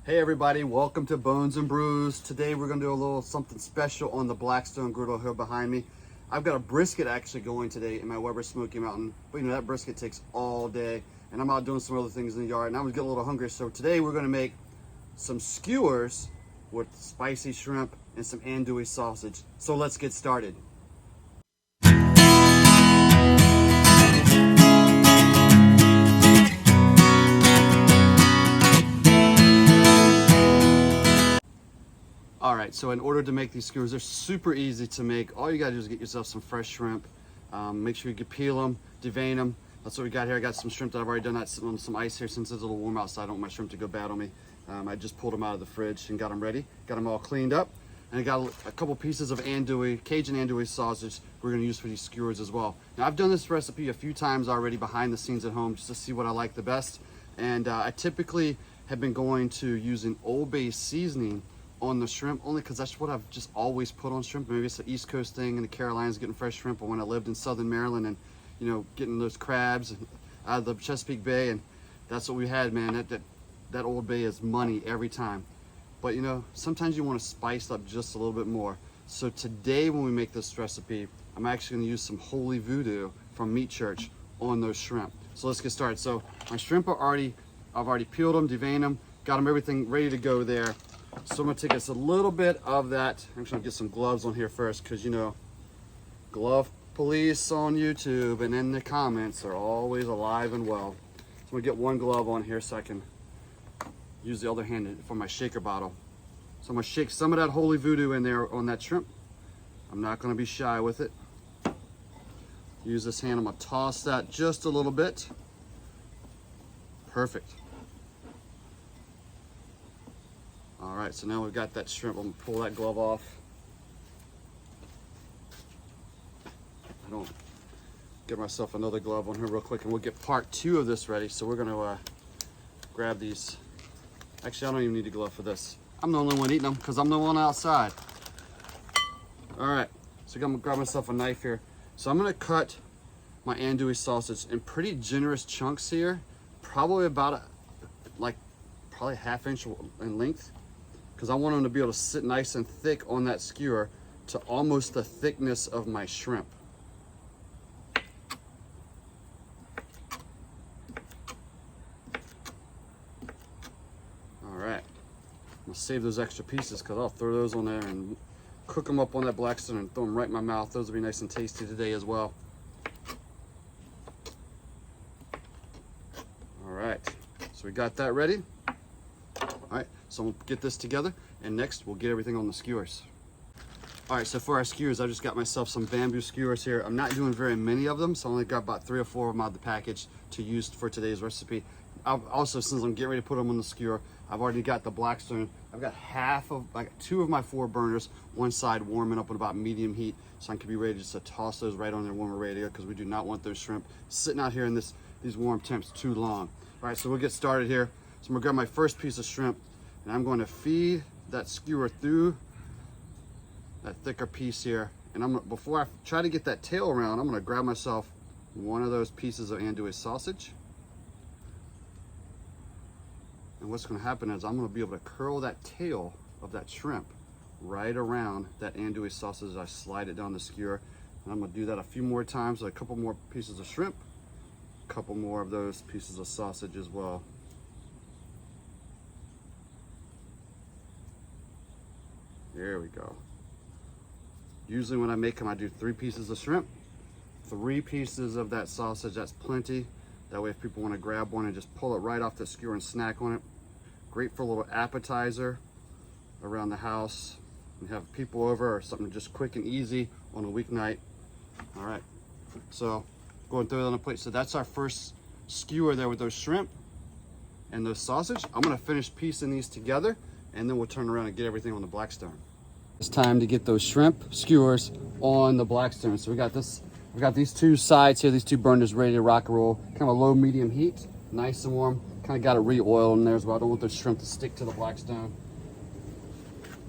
Hey everybody, welcome to Bones and Brews. Today we're gonna do a little something special on the Blackstone griddle here behind me. I've got a brisket actually going today in my Weber Smoky Mountain, but you know that brisket takes all day, and I'm out doing some other things in the yard, and I was getting a little hungry, so today we're gonna make some skewers with spicy shrimp and some andouille sausage. So let's get started. All right, so in order to make these skewers, they're super easy to make. All you gotta do is get yourself some fresh shrimp. Make sure you can peel them, devein them. That's what we got here. I got some shrimp that I've already done that sitting on some ice here since it's a little warm outside. I don't want my shrimp to go bad on me. I just pulled them out of the fridge and got them ready. Got them all cleaned up. And I got a couple pieces of andouille, Cajun andouille sausage we're gonna use for these skewers as well. Now I've done this recipe a few times already behind the scenes at home just to see what I like the best. And I typically have been going to using Old Bay seasoning on the shrimp, only because that's what I've just always put on shrimp. Maybe it's an East Coast thing in the Carolinas, getting fresh shrimp, or when I lived in Southern Maryland and, you know, getting those crabs out of the Chesapeake Bay, and that's what we had, man. That Old Bay is money every time. But you know, sometimes you want to spice up just a little bit more. So today when we make this recipe, I'm actually going to use some Holy Voodoo from Meat Church on those shrimp. So let's get started. So my shrimp are I've already peeled them, deveined them, got them everything ready to go there. So I'm gonna take us a little bit of that. I'm just gonna get some gloves on here first, because you know, glove police on YouTube and in the comments are always alive and well. So I'm gonna get one glove on here so I can use the other hand for my shaker bottle. So I'm gonna shake some of that Holy Voodoo in there on that shrimp. I'm not gonna be shy with it. Use this hand, I'm gonna toss that just a little bit. Perfect. All right, so now we've got that shrimp. I'm gonna pull that glove off. I don't get myself another glove on here real quick, and we'll get part 2 of this ready. So we're gonna grab these. Actually, I don't even need a glove for this. I'm the only one eating them because I'm the one outside. All right, so I'm gonna grab myself a knife here. So I'm gonna cut my andouille sausage in pretty generous chunks here, probably about probably ½ inch in length, because I want them to be able to sit nice and thick on that skewer to almost the thickness of my shrimp. All right, I'm gonna save those extra pieces because I'll throw those on there and cook them up on that Blackstone and throw them right in my mouth. Those will be nice and tasty today as well. All right, so we got that ready. All right, so we'll get this together, and next we'll get everything on the skewers. All right, so for our skewers, I just got myself some bamboo skewers here. I'm not doing very many of them, so I only got about 3 or 4 of them out of the package to use for today's recipe. Also, since I'm getting ready to put them on the skewer, I've already got the Blackstone. I've got 2 of my 4 burners, one side warming up at about medium heat, so I can be ready just to toss those right on there when we're ready to go, because we do not want those shrimp sitting out here in these warm temps too long. All right, so we'll get started here. So I'm gonna grab my first piece of shrimp, and I'm going to feed that skewer through that thicker piece here. And before I try to get that tail around, I'm gonna grab myself one of those pieces of andouille sausage. And what's gonna happen is I'm gonna be able to curl that tail of that shrimp right around that andouille sausage as I slide it down the skewer. And I'm gonna do that a few more times with a couple more pieces of shrimp, a couple more of those pieces of sausage as well. There we go. Usually when I make them, I do 3 pieces of shrimp, 3 pieces of that sausage. That's plenty. That way if people want to grab one and just pull it right off the skewer and snack on it. Great for a little appetizer around the house and have people over, or something just quick and easy on a weeknight. All right, so go and throw it on a plate. So that's our first skewer there with those shrimp and those sausage. I'm gonna finish piecing these together, and then we'll turn around and get everything on the Blackstone. It's time to get those shrimp skewers on the Blackstone. So we got these 2 sides here, these 2 burners ready to rock and roll. Kind of a low medium heat, nice and warm. Kind of got it re-oiled in there as well. I don't want those shrimp to stick to the Blackstone.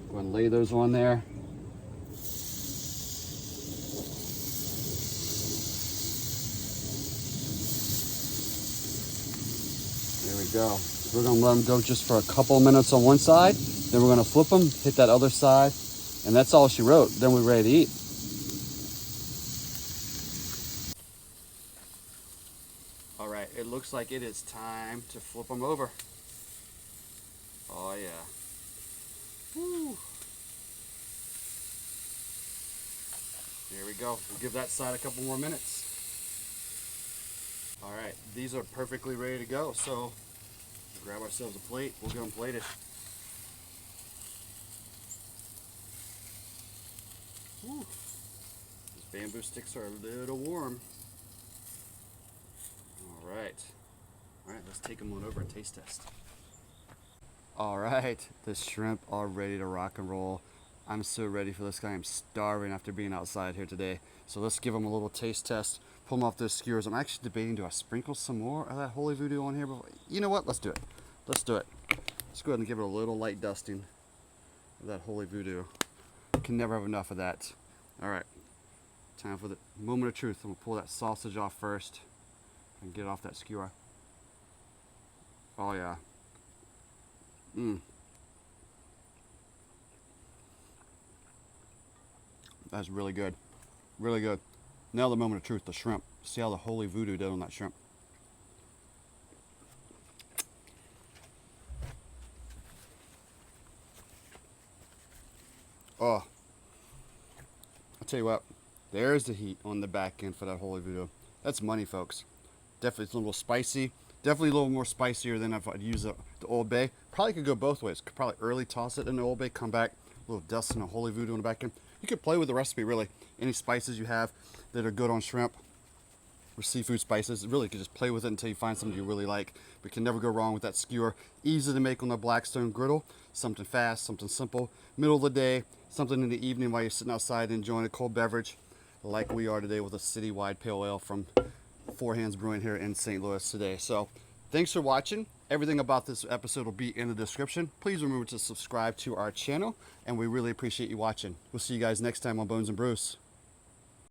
Go ahead and lay those on there. There we go. We're gonna let them go just for a couple of minutes on one side. Then we're gonna flip them, hit that other side, and that's all she wrote. Then we're ready to eat. All right, it looks like it is time to flip them over. Oh yeah. Woo. There we go. We'll give that side a couple more minutes. All right, these are perfectly ready to go. So grab ourselves a plate. We'll get them plated. Whew. These bamboo sticks are a little warm. All right, let's take them on over and taste test. All right, the shrimp are ready to rock and roll. I'm so ready for this guy. I'm starving after being outside here today. So let's give them a little taste test. Pull them off those skewers. I'm actually debating, do I sprinkle some more of that holy voodoo on here? You know what? Let's do it. Let's do it. Let's go ahead and give it a little light dusting of that holy voodoo. Can never have enough of that. All right, time for the moment of truth. I'm gonna pull that sausage off first and get it off that skewer. Oh yeah. That's really good. Really good. Now the moment of truth, the shrimp. See how the holy voodoo did on that shrimp. Oh, I'll tell you what, there's the heat on the back end for that holy voodoo. That's money, folks. Definitely it's a little spicy. Definitely a little more spicier than if I'd use the Old Bay. Probably could go both ways. Could probably early toss it in the Old Bay, come back, a little dust and a holy voodoo on the back end. You could play with the recipe, really. Any spices you have that are good on shrimp or seafood spices, really could just play with it until you find something you really like. But you can never go wrong with that skewer. Easy to make on the Blackstone griddle. Something fast, something simple. Middle of the day, something in the evening while you're sitting outside enjoying a cold beverage, like we are today with a citywide pale ale from Four Hands Brewing here in St. Louis today. So thanks for watching. Everything about this episode will be in the description. Please remember to subscribe to our channel, and we really appreciate you watching. We'll see you guys next time on Bones and Brews.